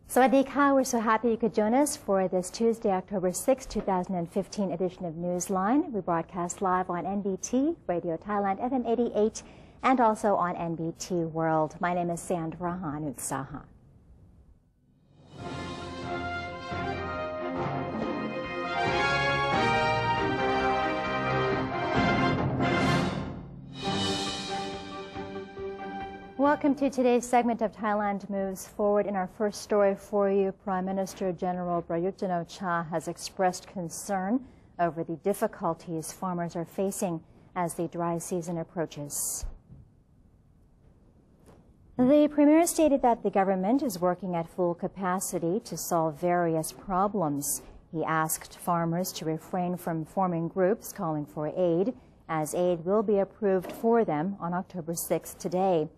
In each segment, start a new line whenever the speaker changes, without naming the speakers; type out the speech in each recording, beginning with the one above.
Sawadee-ka, we're so happy you could join us for this Tuesday, October 6, 2015 edition of Newsline. We broadcast live on NBT, Radio Thailand, FM 88, and also on NBT World. My name is Sandra Hanutsaha. Welcome to today's segment of Thailand Moves Forward. In our first story for you, Prime Minister General Prayut Chan-o-cha has expressed concern over the difficulties farmers are facing as the dry season approaches. The Premier stated that the government is working at full capacity to solve various problems. He asked farmers to refrain from forming groups calling for aid, as aid will be approved for them on October 6th today.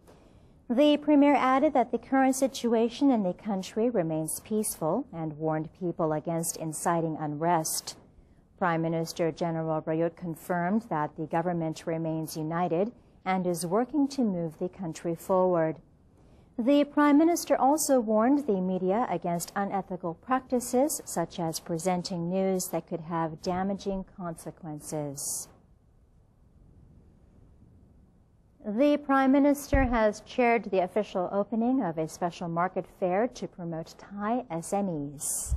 The Premier added that the current situation in the country remains peaceful and warned people against inciting unrest. Prime Minister General Prayut confirmed that the government remains united and is working to move the country forward. The Prime Minister also warned the media against unethical practices such as presenting news that could have damaging consequences. The Prime Minister has chaired the official opening of a special market fair to promote Thai SMEs.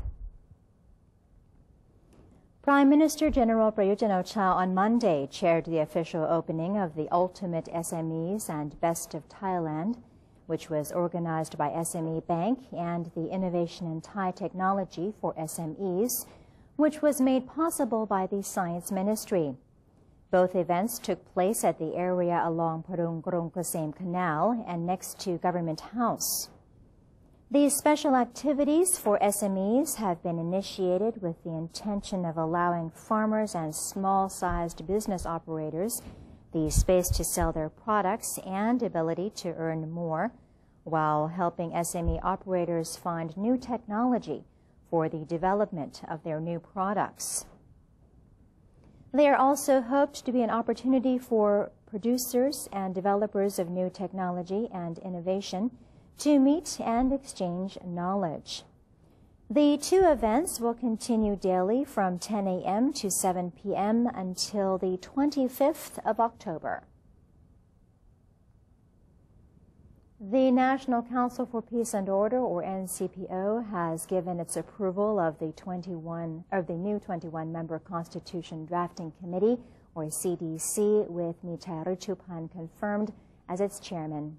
Prime Minister General Prayut Chan-o-cha on Monday chaired the official opening of the Ultimate SMEs and Best of Thailand, which was organized by SME Bank and the Innovation in Thai Technology for SMEs, which was made possible by the Science Ministry. Both events took place at the area along Parung Grong Kasem Canal and next to Government House. These special activities for SMEs have been initiated with the intention of allowing farmers and small-sized business operators the space to sell their products and ability to earn more, while helping SME operators find new technology for the development of their new products. They are also hoped to be an opportunity for producers and developers of new technology and innovation to meet and exchange knowledge. The two events will continue daily from 10 a.m. to 7 p.m. until the 25th of October. The National Council for Peace and Order, or NCPO, has given its approval of the new 21-member Constitution Drafting Committee, or CDC, with Mithai Ruchupan confirmed as its chairman.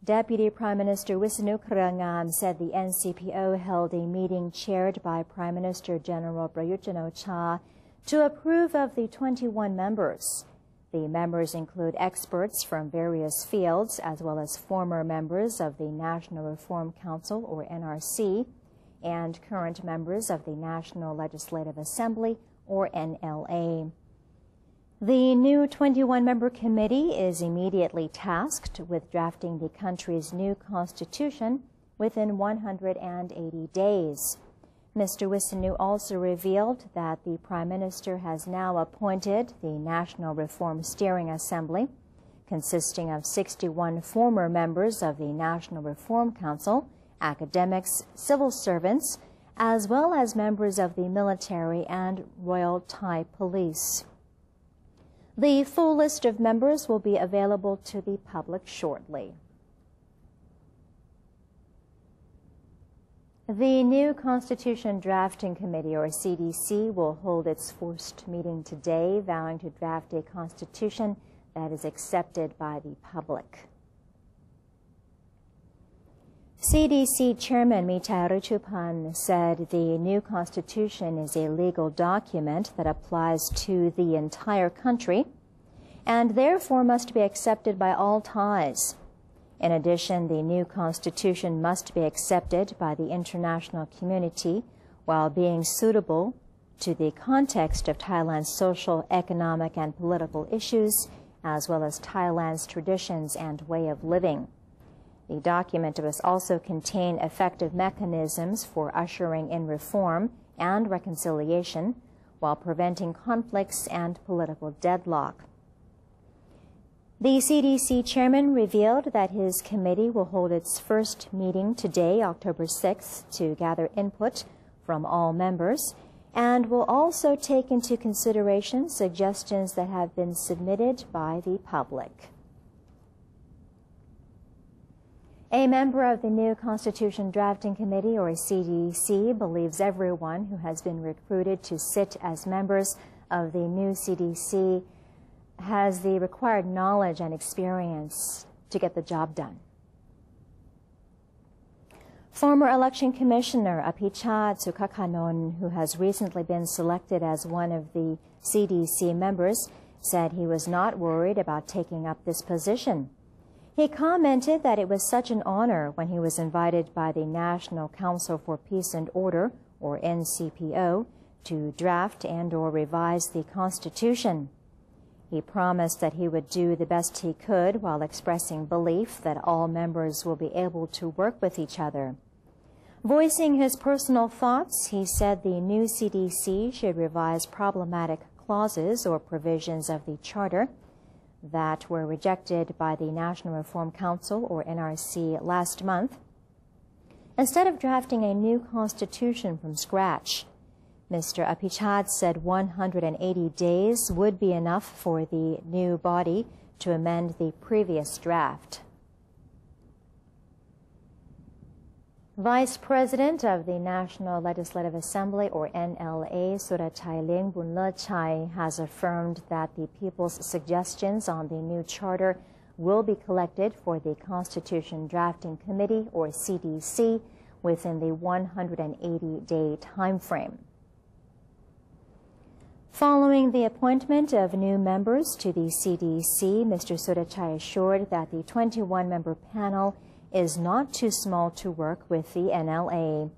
Deputy Prime Minister Wisnu Krangam said the NCPO held a meeting chaired by Prime Minister General Prayut Chan-o-cha to approve of the 21 members. The members include experts from various fields, as well as former members of the National Reform Council, or NRC, and current members of the National Legislative Assembly, or NLA. The new 21-member committee is immediately tasked with drafting the country's new constitution within 180 days. Mr. Wisnu also revealed that the Prime Minister has now appointed the National Reform Steering Assembly, consisting of 61 former members of the National Reform Council, academics, civil servants, as well as members of the military and Royal Thai Police. The full list of members will be available to the public shortly. The new Constitution Drafting Committee, or CDC, will hold its first meeting today, vowing to draft a constitution that is accepted by the public. CDC Chairman Mithai Ruchupan said the new constitution is a legal document that applies to the entire country and therefore must be accepted by all Thais. In addition, the new constitution must be accepted by the international community while being suitable to the context of Thailand's social, economic, and political issues, as well as Thailand's traditions and way of living. The document must also contain effective mechanisms for ushering in reform and reconciliation,
while preventing conflicts and political deadlock.
The CDC chairman revealed that his committee will hold its first meeting today, October 6th, to gather input from all members and will also take into consideration suggestions that have been submitted by the public. A member of the new Constitution Drafting Committee, or CDC, believes everyone who has been recruited to sit as members of the new CDC has the required knowledge and experience to get the job done. Former Election Commissioner Apicha Tsukakanon, who has recently been selected as one of the CDC members, said he was not worried about taking up this position. He commented that it was such an honor when he was invited by the National Council for Peace and Order, or NCPO, to draft and/or revise the Constitution. He promised that he would do the best he could while expressing belief that all members will be able to work with each other. Voicing his personal thoughts, he said the new CDC should revise problematic clauses or provisions of the charter that were rejected by the National Reform Council, or NRC, last month. Instead of drafting a new constitution from scratch, Mr. Apichad said 180 days would be enough for the new body to amend the previous draft. Vice President of the National Legislative Assembly, or NLA, Surachai Bunlechai, has affirmed that the people's suggestions on the new charter will be collected for the Constitution Drafting Committee, or CDC, within the 180-day time frame. Following the appointment of new members to the CDC, Mr. Surachai assured that the 21-member panel is not too small to work with the NLA.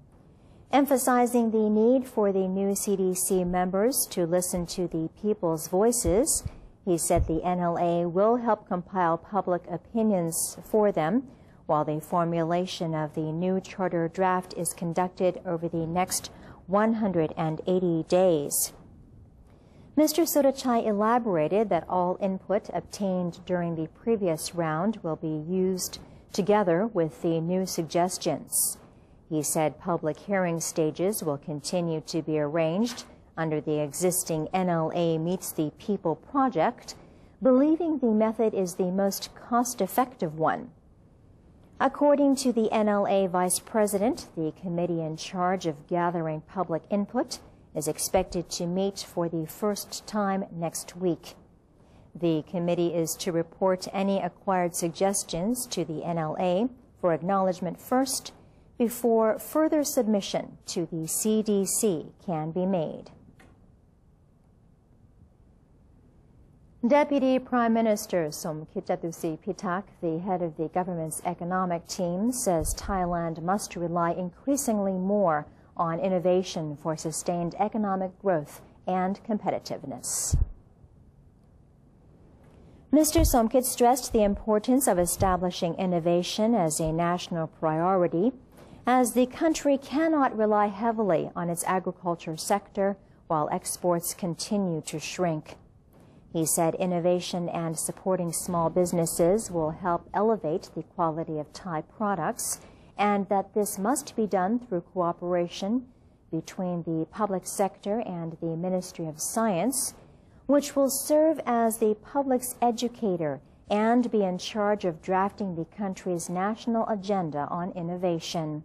Emphasizing the need for the new CDC members to listen to the people's voices, he said the NLA will help compile public opinions for them while the formulation of the new charter draft is conducted over the next 180 days. Mr. Surachai elaborated that all input obtained during the previous round will be used together with the new suggestions. He said public hearing stages will continue to be arranged under the existing NLA Meets the People project, believing the method is the most cost-effective one. According to the NLA Vice President, the committee in charge of gathering public input is expected to meet for the first time next week. The committee is to report any acquired suggestions to the NLA for acknowledgement first before further submission to the CDC can be made. Deputy Prime Minister Somkit Pitak, the head of the government's economic team, says Thailand must rely increasingly more on innovation for sustained economic growth and competitiveness. Mr. Somkit stressed the importance of establishing innovation as a national priority, as the country cannot rely heavily on its agriculture sector while exports continue to shrink. He said innovation and supporting small businesses will help elevate the quality of Thai products, and that this must be done through cooperation between the public sector and the Ministry of Science, which will serve as the public's educator and be in charge of drafting the country's national agenda on innovation.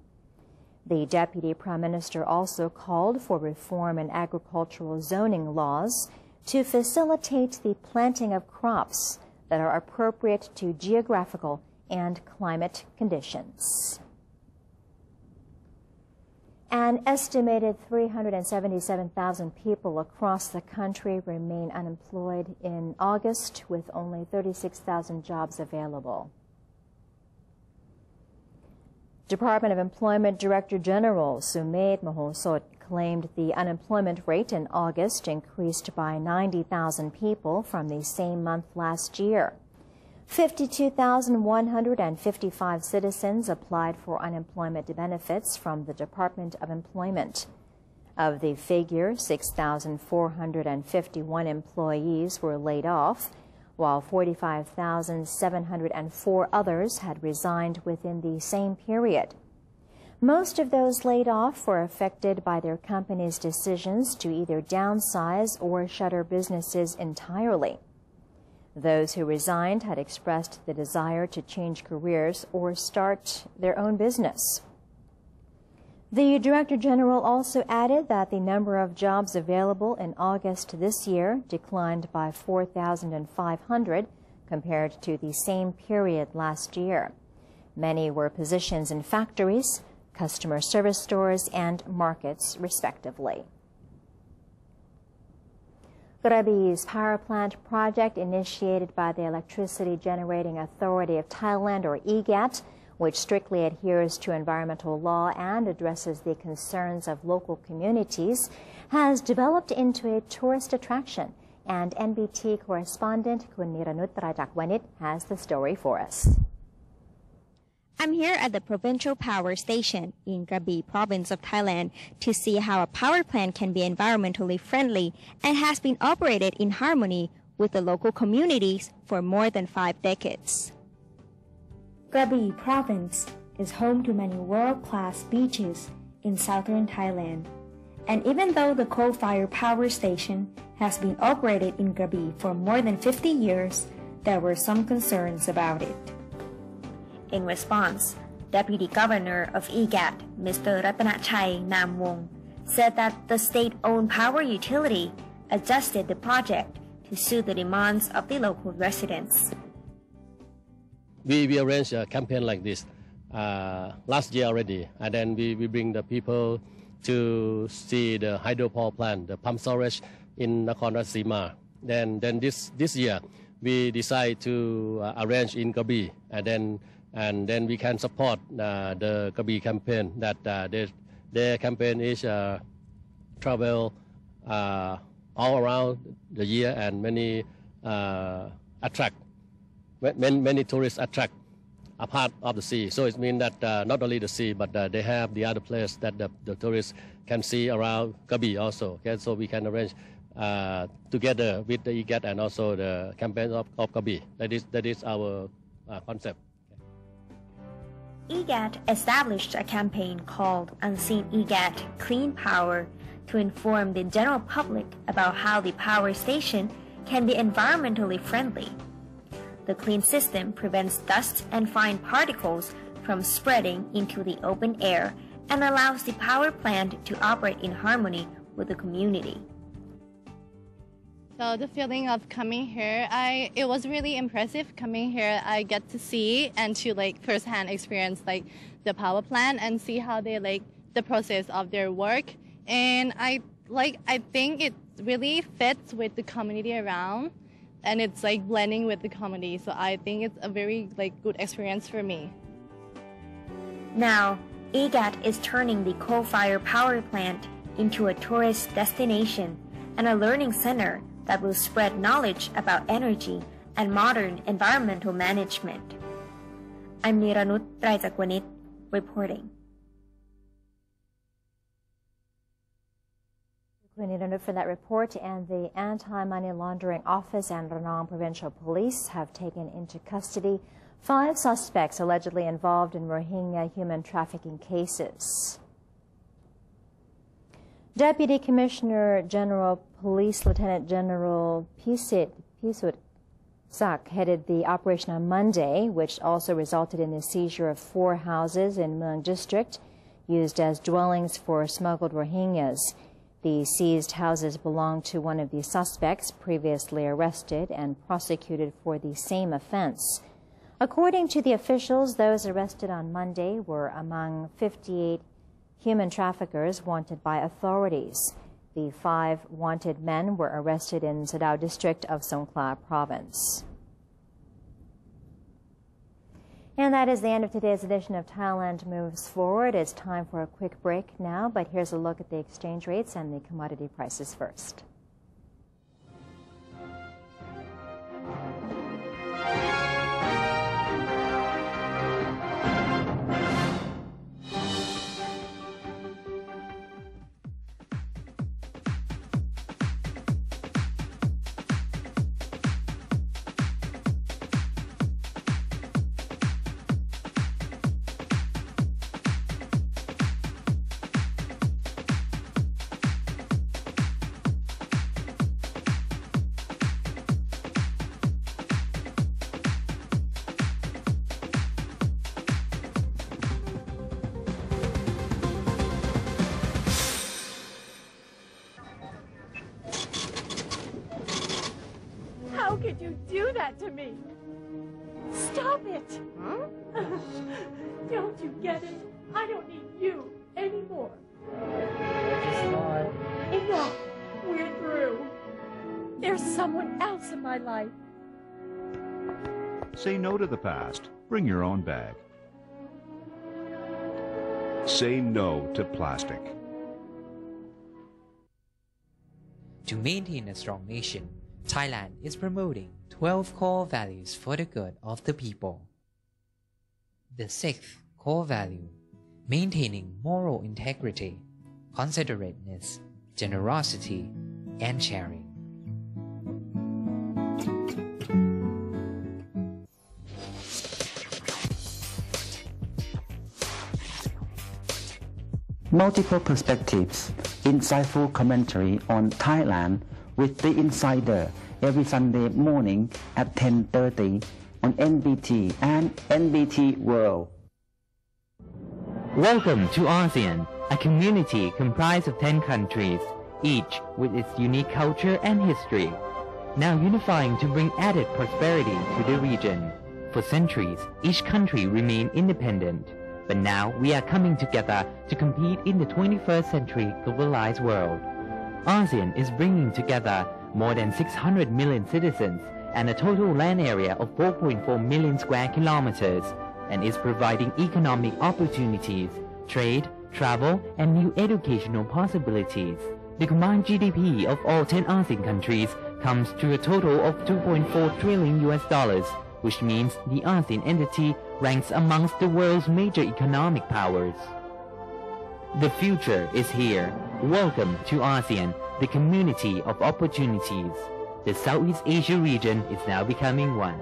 The Deputy Prime Minister also called for reform in agricultural zoning laws to facilitate the planting of crops that are appropriate to geographical and climate conditions. An estimated 377,000 people across the country remain unemployed in August, with only 36,000 jobs available. Department of Employment Director General Sumed Mahosot claimed the unemployment rate in August increased by 90,000 people from the same month last year. 52,155 citizens applied for unemployment benefits from the Department of Employment. Of the figure, 6,451 employees were laid off, while 45,704 others had resigned within the same period. Most of those laid off were affected by their company's decisions to either downsize or shutter businesses entirely. Those who resigned had expressed the desire to change careers or start their own business. The Director General also added that the number of jobs available in August this year declined by 4,500 compared to the same period last year. Many were positions in factories, customer service stores, and markets, respectively. Krabi's power plant project, initiated by the Electricity Generating Authority of Thailand, or EGAT, which strictly adheres to environmental law and addresses the concerns of local communities, has developed into a tourist attraction. And NBT correspondent Kun Niranut Rajakwanit has the story for us.
I'm here at the Provincial Power Station in Krabi province of Thailand to see how a power plant can be environmentally friendly and has been operated in harmony with the local communities for more than 5 decades. Krabi province is home to many world-class beaches in southern Thailand. And even though the coal-fired power station has been operated in Krabi for more than 50 years, there were some concerns about it. In response, Deputy Governor of EGAT, Mr. Ratanachai Namwong, said that the state-owned power utility adjusted the project to suit the demands of the local residents.
We arranged a campaign like this last year already, and then we bring the people to see the hydropower plant, the pump storage in Nakhon Ratchasima. Then this year we decide to arrange in Krabi, and then we can support the Krabi campaign. That their campaign is travel all around the year, and many tourists attract a part of the sea. So it means that not only the sea, but they have the other place that the tourists can see around Krabi also. Okay? So we can arrange together with the EGAT and also the campaign of Krabi. That is our concept.
EGAT established a campaign called Unseen EGAT Clean Power to inform the general public about how the power station can be environmentally friendly. The clean system prevents dust and fine particles from spreading into the open air and allows the power plant to operate in harmony with the community.
So the feeling of coming here, it was really impressive coming here. I get to see and to firsthand experience the power plant and see how they the process of their work. And I think it really fits with the community around, and it's blending with the community. So I think it's a very good experience for me.
Now, EGAT is turning the coal-fired power plant into a tourist destination and a learning center that will spread knowledge about energy and modern environmental management. I'm Niranut Rajakwanit reporting.
Niranut for that report. And the Anti-Money Laundering Office and Ranong Provincial Police have taken into custody 5 suspects allegedly involved in Rohingya human trafficking cases. Deputy Commissioner General Police Lieutenant General Pisut Sak headed the operation on Monday, which also resulted in the seizure of 4 houses in Mueang District used as dwellings for smuggled Rohingyas. The seized houses belong to one of the suspects previously arrested and prosecuted for the same offense. According to the officials, those arrested on Monday were among 58 human traffickers wanted by authorities. The 5 wanted men were arrested in Sadao district of Songkhla province. And that is the end of today's edition of Thailand Moves Forward. It's time for a quick break now, but here's a look at the exchange rates and the commodity prices first.
could you do that to me? Stop it!
Huh?
Don't you get it? I don't need you anymore. Enough! We're through. There's someone else in my life.
Say no to the past. Bring your own bag. Say no to plastic.
To maintain a strong nation, Thailand is promoting 12 core values for the good of the people. The sixth core value, maintaining moral integrity, considerateness, generosity, and sharing.
Multiple perspectives, insightful commentary on Thailand with The Insider every Sunday morning at 10:30 on NBT and NBT World.
Welcome to ASEAN, a community comprised of 10 countries, each with its unique culture and history, now unifying to bring added prosperity to the region. For centuries, each country remained independent, but now we are coming together to compete in the 21st century globalized world. ASEAN is bringing together more than 600 million citizens and a total land area of 4.4 million square kilometers, and is providing economic opportunities, trade, travel, and new educational possibilities. The combined GDP of all 10 ASEAN countries comes to a total of $2.4 trillion, which means the ASEAN entity ranks amongst the world's major economic powers. The future is here. Welcome to ASEAN, the community of opportunities. The Southeast Asia region is now becoming one.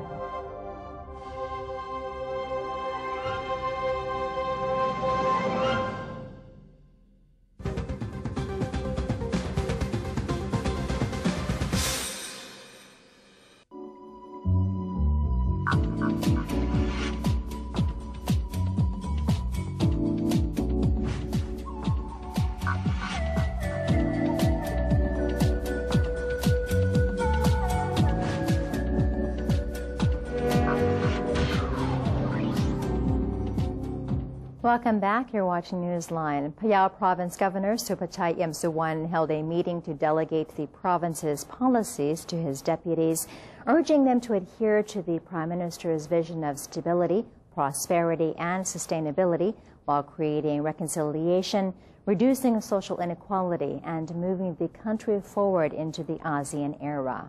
Welcome back. You're watching Newsline. Phayao Province Governor Supachai Yemsuwan held a meeting to delegate the province's policies to his deputies, urging them to adhere to the Prime Minister's vision of stability, prosperity, and sustainability while creating reconciliation, reducing social inequality, and moving the country forward into the ASEAN era.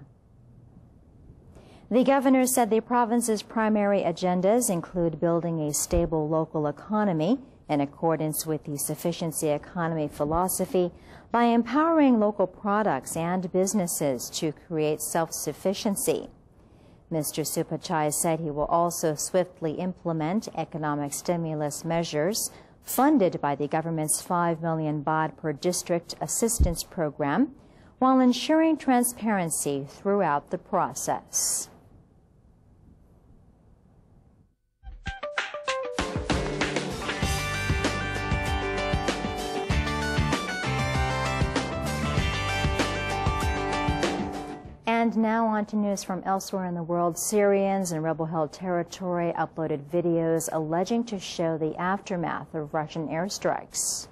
The governor said the province's primary agendas include building a stable local economy in accordance with the sufficiency economy philosophy by empowering local products and businesses to create self-sufficiency. Mr. Supachai said he will also swiftly implement economic stimulus measures funded by the government's 5 million baht per district assistance program while ensuring transparency throughout the process. And now on to news from elsewhere in the world. Syrians in rebel-held territory uploaded videos alleging to show the aftermath of Russian airstrikes.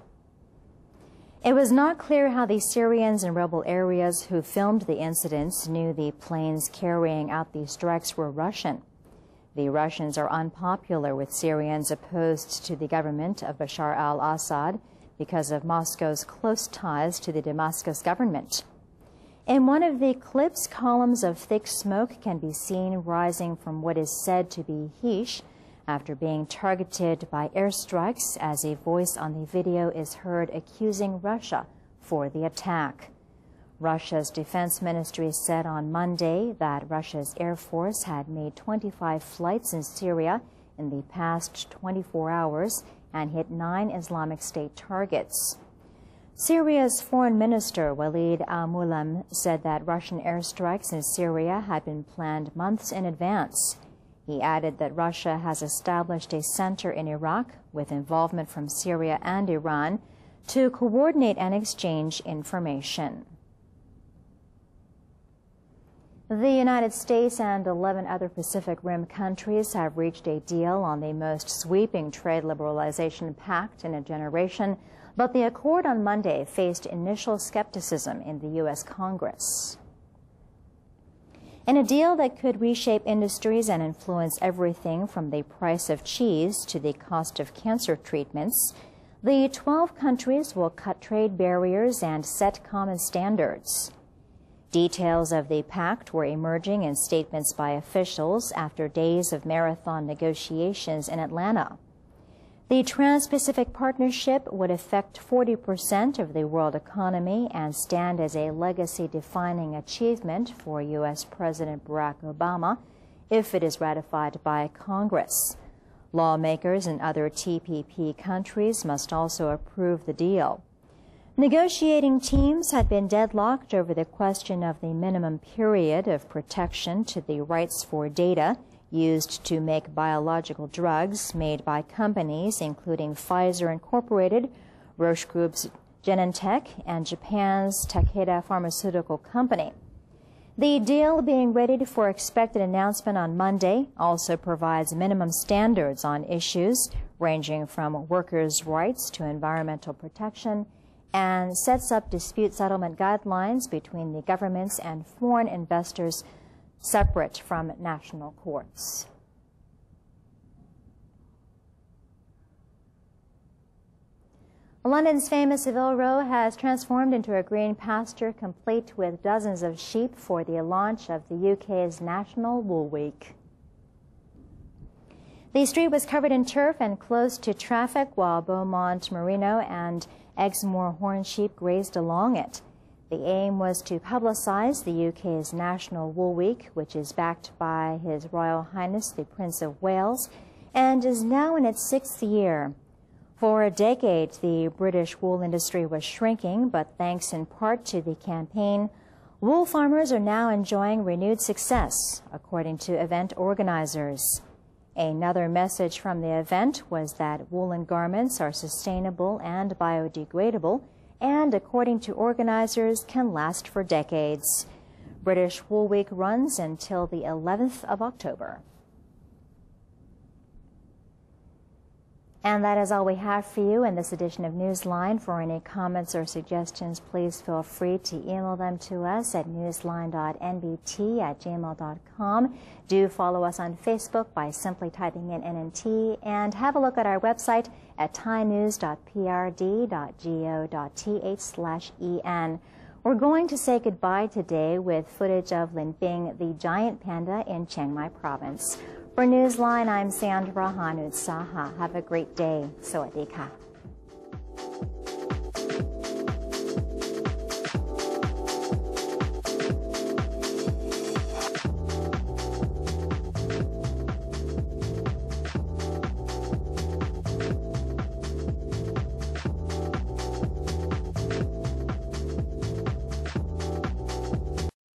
It was not clear how the Syrians in rebel areas who filmed the incidents knew the planes carrying out the strikes were Russian. The Russians are unpopular with Syrians opposed to the government of Bashar al-Assad because of Moscow's close ties to the Damascus government. In one of the clips, columns of thick smoke can be seen rising from what is said to be Hish after being targeted by airstrikes, as a voice on the video is heard accusing Russia for the attack. Russia's defense ministry said on Monday that Russia's Air Force had made 25 flights in Syria in the past 24 hours and hit 9 Islamic State targets. Syria's Foreign Minister Walid al-Muallim said that Russian airstrikes in Syria had been planned months in advance. He added that Russia has established a center in Iraq with involvement from Syria and Iran to coordinate and exchange information. The United States and 11 other Pacific Rim countries have reached a deal on the most sweeping trade liberalization pact in a generation, but the accord on Monday faced initial skepticism in the U.S. Congress. In a deal that could reshape industries and influence everything from the price of cheese to the cost of cancer treatments, the 12 countries will cut trade barriers and set common standards. Details of the pact were emerging in statements by officials after days of marathon negotiations in Atlanta. The Trans-Pacific Partnership would affect 40% of the world economy and stand as a legacy-defining achievement for U.S. President Barack Obama if it is ratified by Congress. Lawmakers in other TPP countries must also approve the deal. Negotiating teams had been deadlocked over the question of the minimum period of protection to the rights for data used to make biological drugs made by companies including Pfizer Incorporated, Roche Group's Genentech, and Japan's Takeda Pharmaceutical Company. The deal, being ready for expected announcement on Monday, also provides minimum standards on issues ranging from workers' rights to environmental protection, and sets up dispute settlement guidelines between the governments and foreign investors separate from national courts. London's famous Savile Row has transformed into a green pasture complete with dozens of sheep for the launch of the UK's National Wool Week. The street was covered in turf and closed to traffic while Beaumont Merino and Exmoor horn sheep grazed along it. The aim was to publicize the UK's National Wool Week, which is backed by His Royal Highness the Prince of Wales and is now in its 6th year. For a decade, the British wool industry was shrinking, but thanks in part to the campaign, wool farmers are now enjoying renewed success, according to event organizers. Another message from the event was that woolen garments are sustainable and biodegradable, and according to organizers, can last for decades. British Wool Week runs until the 11th of October. And that is all we have for you in this edition of Newsline. For any comments or suggestions, please feel free to email them to us at newsline.nbt@gmail.com. Do follow us on Facebook by simply typing in NNT, and have a look at our website at thainews.prd.go.th/en. We're going to say goodbye today with footage of Lin Bing, the giant panda in Chiang Mai province. For Newsline, I'm Sandra Hanut Saha. Have a great day. Sawadee ka.